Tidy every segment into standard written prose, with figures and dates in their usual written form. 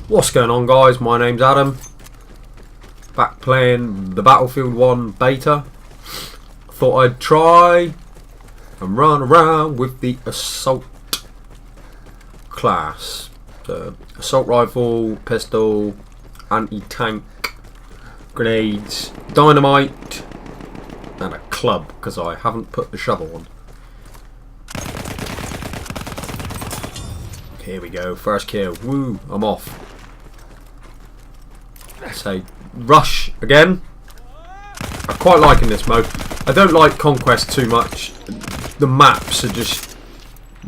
What's going on, guys? My name's Adam. Back playing the Battlefield 1 beta. Thought I'd try and run around with the assault class. The assault rifle, pistol, anti-tank, grenades, dynamite, and a club, because I haven't put the shovel on. Here we go, first kill. Woo, I'm off. So, rush again. I'm quite liking this mode. I don't like Conquest too much. The maps are just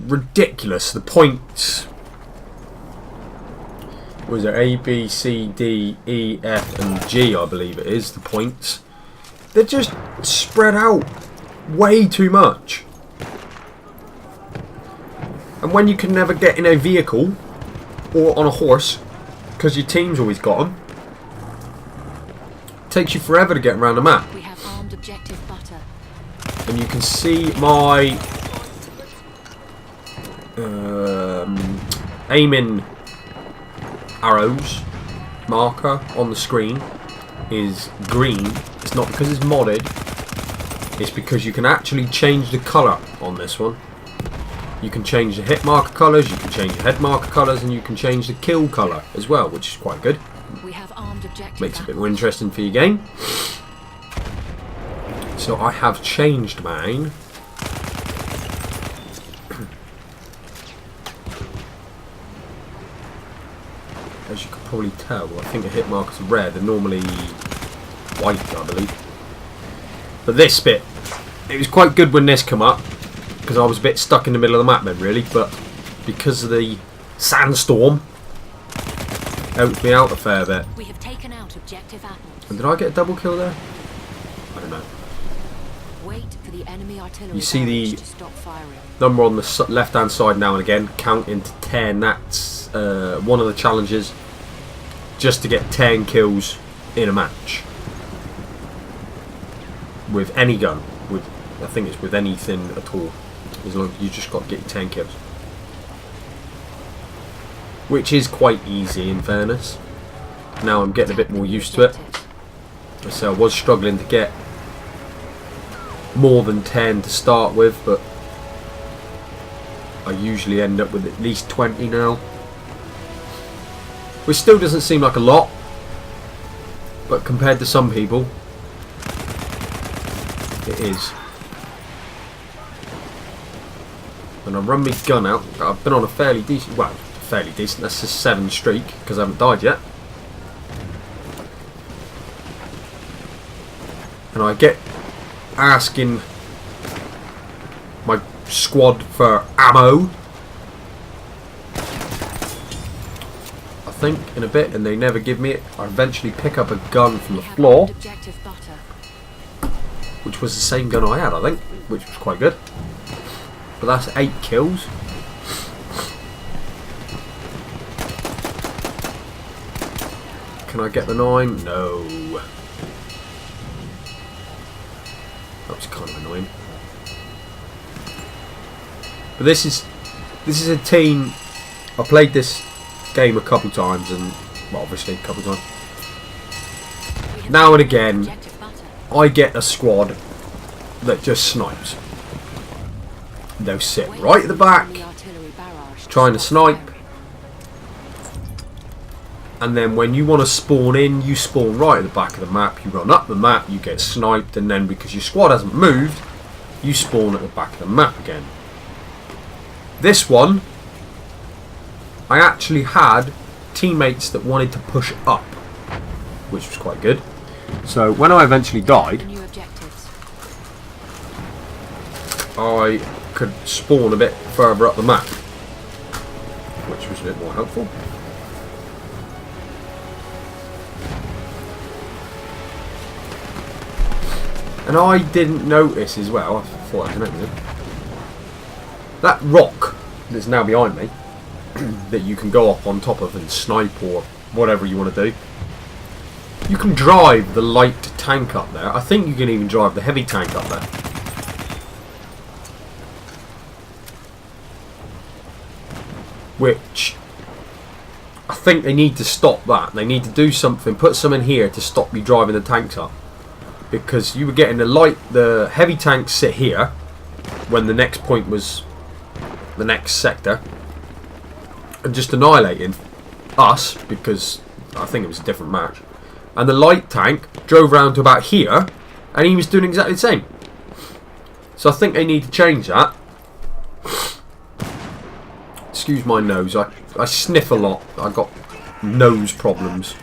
ridiculous. The points. Was it A, B, C, D, E, F, and G, I believe it is, the points. They're just spread out way too much. And when you can never get in a vehicle or on a horse, because your team's always got them, it takes you forever to get around the map. We have armed objective butter. And you can see my aiming arrows marker on the screen is green. It's not because it's modded, it's because you can actually change the colour on this one. You can change the hit marker colours, you can change the head marker colours, and you can change the kill colour as well, which is quite good. We have armed objective. Makes it a bit more interesting for your game. So I have changed mine. As you can probably tell, I think the hit markers are red. They're normally white, I believe. But this bit, it was quite good when this came up, because I was a bit stuck in the middle of the map then, really. But because of the sandstorm, helped me out a fair bit. We have taken out objective apples. And did I get a double kill there? I don't know. Wait for the enemy artillery You see the to stop firing. number on the left hand side now and again, counting to 10. That's one of the challenges, just to get 10 kills in a match with any gun. With, I think it's with anything at all, as long as you just got to get 10 kills, which is quite easy in fairness. Now I'm getting a bit more used to it. So I was struggling to get more than 10 to start with, but I usually end up with at least 20 now, which still doesn't seem like a lot, but compared to some people it is. And I run my gun out. I've been on a fairly decent, well, fairly decent, that's a 7 streak, because I haven't died yet. And I get asking my squad for ammo, I think, in a bit, and they never give me it. I eventually pick up a gun from the floor, which was the same gun I had, I think, which was quite good. But that's 8 kills. Can I get the 9? No. That was kind of annoying. But this is a team. I played this game a couple times, and well, obviously a couple times. Now and again, I get a squad that just snipes. They'll sit right at the back, trying to snipe, and then when you want to spawn in, you spawn right at the back of the map. You run up the map, you get sniped, and then because your squad hasn't moved, you spawn at the back of the map again. This one, I actually had teammates that wanted to push up, which was quite good. So when I eventually died, I could spawn a bit further up the map, which was a bit more helpful. And I didn't notice as well, I thought I could notice it, that rock that's now behind me, that you can go up on top of and snipe or whatever you want to do. You can drive the light tank up there. I think you can even drive the heavy tank up there. which I think they need to stop that. They need to do something, put something here to stop you driving the tanks up. Because you were getting the heavy tanks sit here when the next point was the next sector, and just annihilating us, because I think it was a different match. And the light tank drove around to about here, and he was doing exactly the same. So I think they need to change that. Excuse my nose, I sniff a lot. I got nose problems,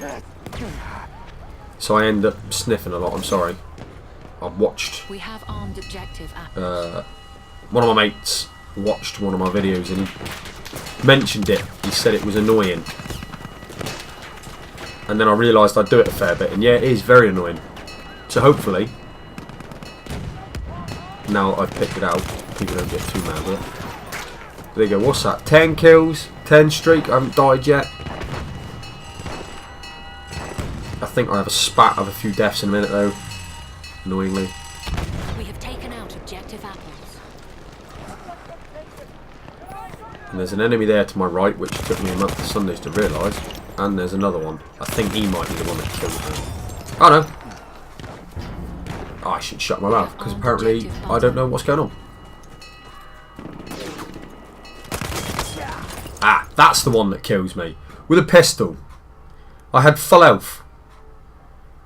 so I end up sniffing a lot. I'm sorry. I've watched. We have armed objective apples. One of my mates watched one of my videos and he mentioned it. He said it was annoying, and then I realised I do it a fair bit, and yeah, it is very annoying. So hopefully, now that I've picked it out, people don't get too mad with it. There you go. What's that? 10 kills, 10 streak. I haven't died yet. I think I have a spat of a few deaths in a minute though. Annoyingly. We have taken out objective apples. And there's an enemy there to my right, which took me a month of Sundays to realise. And there's another one. I think he might be the one that killed me. Oh no. Oh, I should shut my mouth because apparently I don't know what's going on. Ah, that's the one that kills me. With a pistol. I had full health.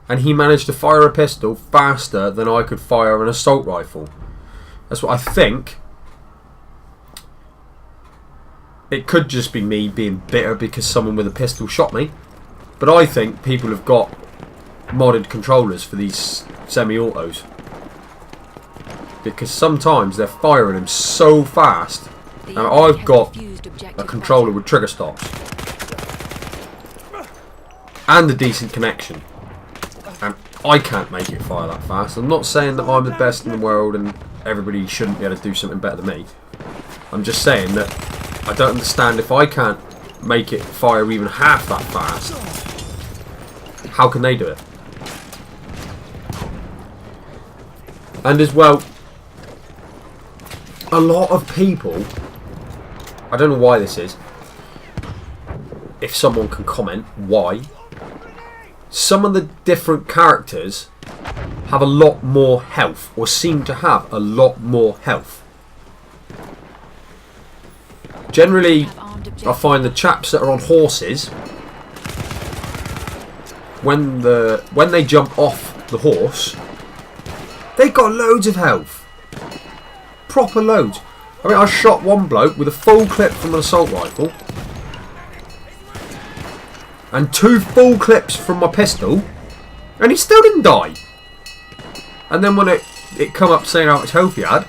And he managed to fire a pistol faster than I could fire an assault rifle. That's what I think. It could just be me being bitter because someone with a pistol shot me. But I think people have got modded controllers for these semi-autos. Because sometimes they're firing them so fast. And I've got a controller with trigger stops. And a decent connection. And I can't make it fire that fast. I'm not saying that I'm the best in the world and everybody shouldn't be able to do something better than me. I'm just saying that I don't understand if I can't make it fire even half that fast. How can they do it? And as well, a lot of people, I don't know why this is, if someone can comment why, some of the different characters have a lot more health, or seem to have a lot more health. Generally, I find the chaps that are on horses, when they jump off the horse, they got loads of health. Proper loads. I mean, I shot one bloke with a full clip from an assault rifle and 2 full clips from my pistol, and he still didn't die. And then when it come up saying how much health he had,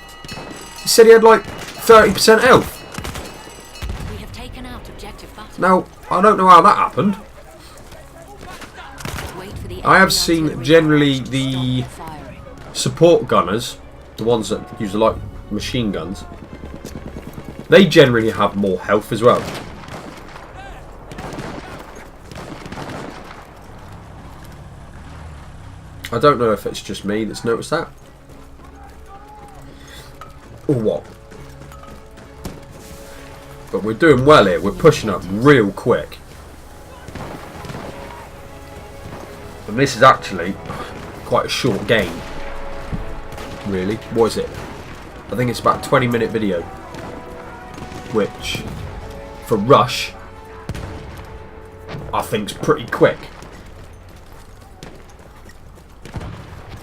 he said he had like 30% health. We have taken out objective butter. Now, I don't know how that happened. Wait for the I have enemy seen artillery generally to the stop firing. support gunners, the ones that use the light machine guns, they generally have more health as well. I don't know if it's just me that's noticed that, or what. But we're doing well here. We're pushing up real quick. And this is actually quite a short game. Really? What is it? I think it's about a 20-minute video. Which, for Rush, I think's pretty quick.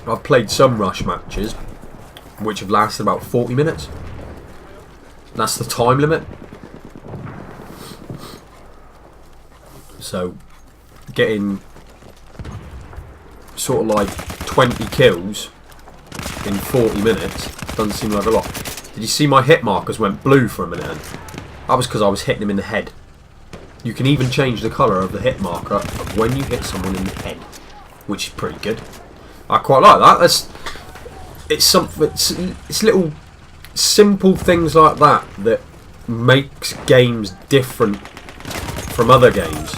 I've played some Rush matches which have lasted about 40 minutes. That's the time limit. So getting sort of like 20 kills in 40 minutes doesn't seem like a lot. Did you see my hit markers went blue for a minute then? That was because I was hitting him in the head. You can even change the colour of the hit marker of when you hit someone in the head, which is pretty good. I quite like that. It's little simple things like that that makes games different from other games.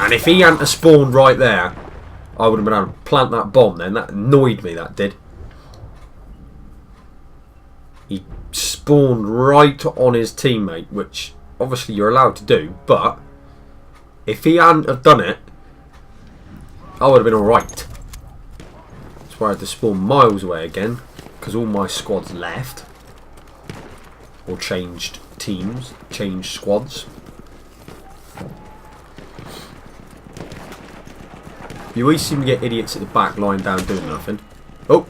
And if he hadn't spawned right there, I would have been able to plant that bomb then. That annoyed me, that did. He spawned right on his teammate, which obviously you're allowed to do, but If he hadn't have done it, I would have been alright. That's why I had to spawn miles away again, because all my squads left. Or changed teams, changed squads. You always seem to get idiots at the back lying down doing nothing. Oh!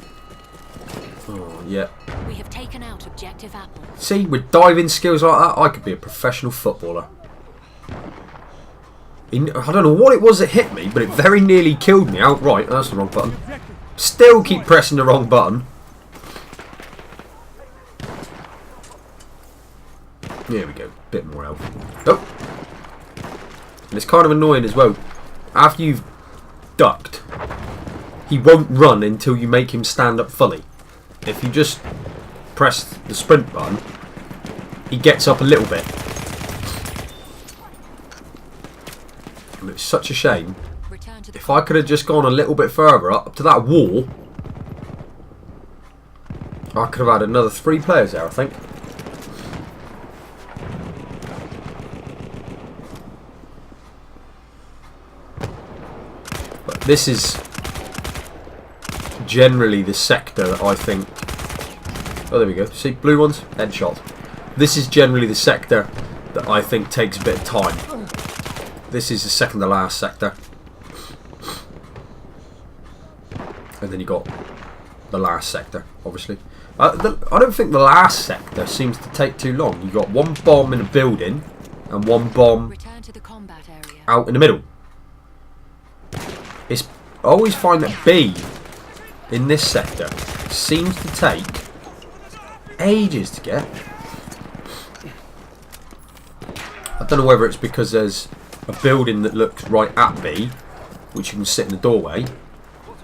Oh, yeah. We have taken out objective apples. See, with diving skills like that, I could be a professional footballer. I don't know what it was that hit me, but it very nearly killed me outright. Oh, that's the wrong button. Still keep pressing the wrong button. There we go. Bit more health. Oh! And it's kind of annoying as well. After you've ducked, he won't run until you make him stand up fully. If you just press the sprint button, he gets up a little bit. And it's such a shame. If I could have just gone a little bit further up to that wall, I could have had another 3 players there, I think. But this is generally the sector that I think... Oh, there we go. See, blue ones? Headshot. This is generally the sector that I think takes a bit of time. This is the second to last sector. And then you got the last sector, obviously. I don't think the last sector seems to take too long. You got 1 bomb in a building and 1 bomb out in the middle. I always find that B in this sector seems to take ages to get. I don't know whether it's because there's a building that looks right at B, which you can sit in the doorway,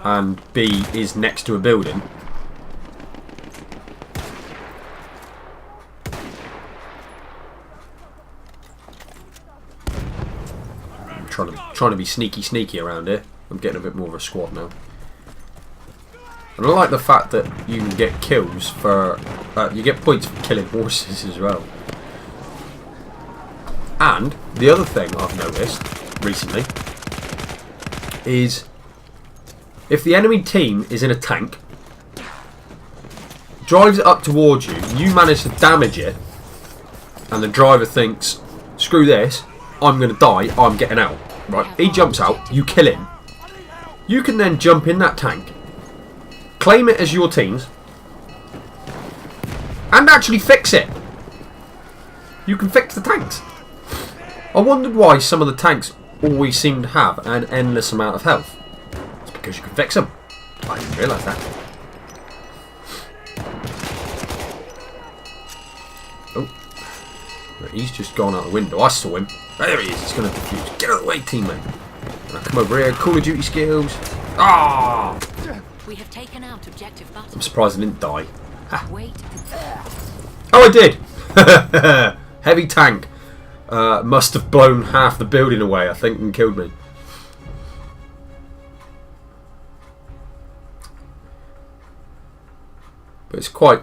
and B is next to a building. I'm trying to be sneaky around here. I'm getting a bit more of a squad now. And I like the fact that you can get kills for... you get points for killing horses as well. And the other thing I've noticed recently is if the enemy team is in a tank, drives it up towards you, you manage to damage it, and the driver thinks, screw this, I'm going to die, I'm getting out. Right? He jumps out, you kill him. You can then jump in that tank, claim it as your team's, and actually fix it. You can fix the tanks. I wondered why some of the tanks always seem to have an endless amount of health. It's because you can fix them. I didn't realise that. Oh. He's just gone out the window. I saw him. There he is. He's going to defuse. Get out of the way, teammate. Now come over here. Call of Duty skills. Ah! We have taken out objective button. I'm surprised I didn't die. Wait. Oh, I did! Heavy tank. Must have blown half the building away, I think, and killed me. But it's quite...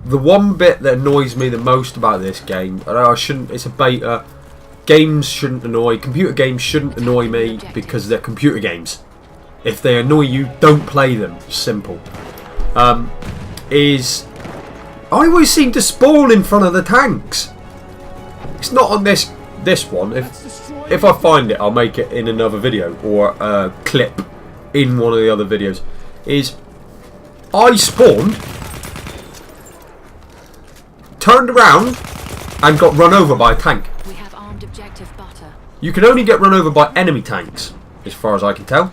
The one bit that annoys me the most about this game, I know I shouldn't, it's a beta, games shouldn't annoy, computer games shouldn't annoy me because they're computer games. If they annoy you, don't play them. Simple. Is... I always seem to spawn in front of the tanks. It's not on this one. If I find it, I'll make it in another video or a clip in one of the other videos. Is I spawned, turned around, and got run over by a tank. We have armed objective butter. You can only get run over by enemy tanks, as far as I can tell.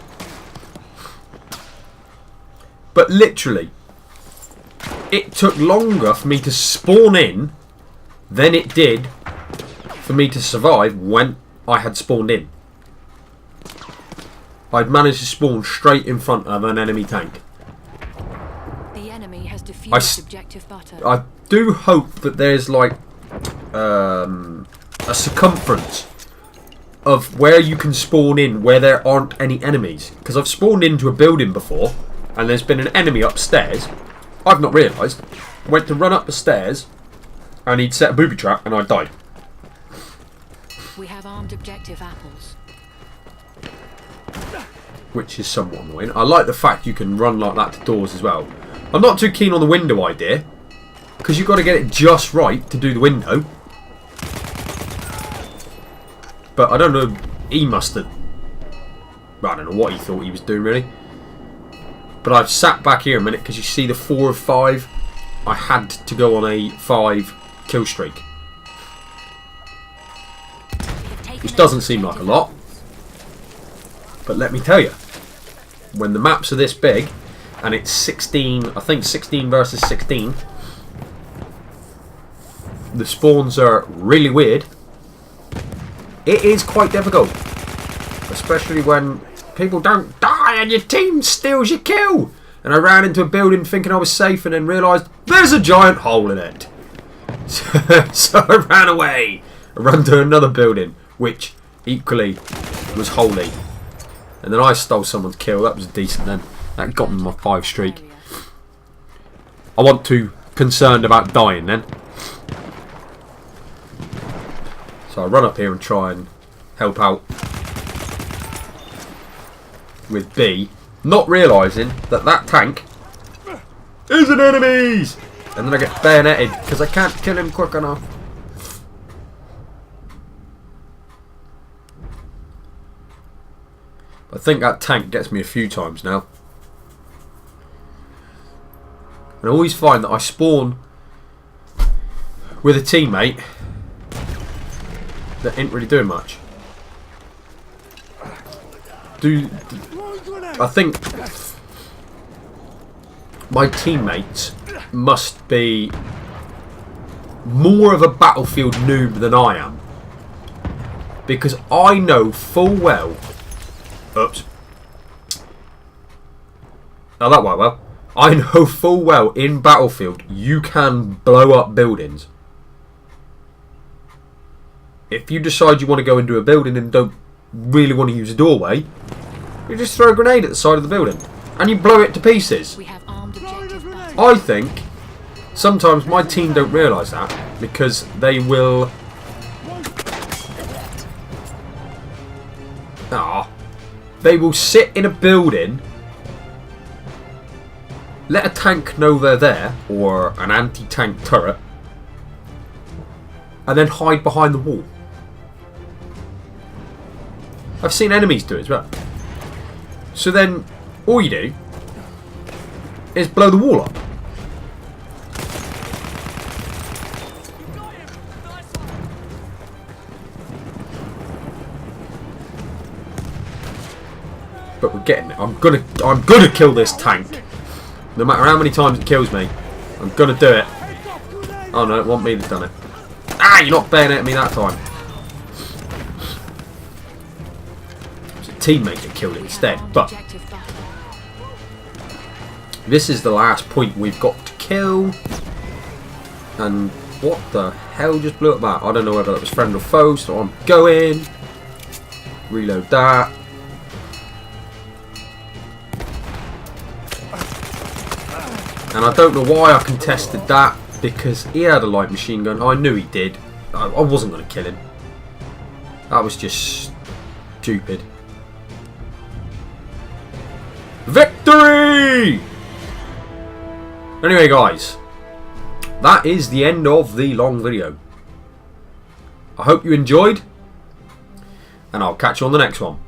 But literally, it took longer for me to spawn in than it did for me to survive when I had spawned in. I'd managed to spawn straight in front of an enemy tank. The enemy has defused objective butter. I do hope that there's like a circumference of where you can spawn in where there aren't any enemies. Because I've spawned into a building before and there's been an enemy upstairs. I've not realised. I went to run up the stairs and he'd set a booby trap and I died. We have armed objective apples. which is somewhat annoying. I like the fact you can run like that to doors as well. I'm not too keen on the window idea, because you've got to get it just right to do the window. But I don't know, he must have... I don't know what he thought he was doing really. But I've sat back here a minute because you see the 4 of 5. I had to go on a 5 kill streak. Which doesn't seem like a lot. But let me tell you, when the maps are this big, and it's 16, I think 16 versus 16, the spawns are really weird. It is quite difficult. Especially when people don't die and your team steals your kill. And I ran into a building thinking I was safe and then realised there's a giant hole in it. So I ran away. I ran to another building, which equally was holy. And then I stole someone's kill. That was decent then. That got me my 5 streak. I wasn't too concerned about dying then. So I run up here and try and help out with B, not realising that that tank is an enemy's, and then I get bayoneted because I can't kill him quick enough. I think that tank gets me a few times now, and I always find that I spawn with a teammate that ain't really doing much. I think my teammates must be more of a Battlefield noob than I am, because I know full well. Oops. Now that went well. I know full well in Battlefield you can blow up buildings. If you decide you want to go into a building and don't really want to use a doorway, you just throw a grenade at the side of the building and you blow it to pieces. We have armed objective buttons. I think sometimes my team don't realise that, because they will they will sit in a building, let a tank know they're there, or an anti-tank turret, and then hide behind the wall. I've seen enemies do it as well. So then, all you do is blow the wall up. But we're getting it. I'm gonna kill this tank. No matter how many times it kills me, I'm gonna do it. Oh no, it wasn't me that's done it. Ah, you're not bayoneting me that time. Teammate that killed it instead, but this is the last point we've got to kill. And what the hell just blew up that? I don't know whether that was friend or foe, so I'm going. Reload that. And I don't know why I contested that, because he had a light machine gun. I knew he did. I wasn't going to kill him. That was just stupid. Victory! Anyway guys, that is the end of the long video. I hope you enjoyed, and I'll catch you on the next one.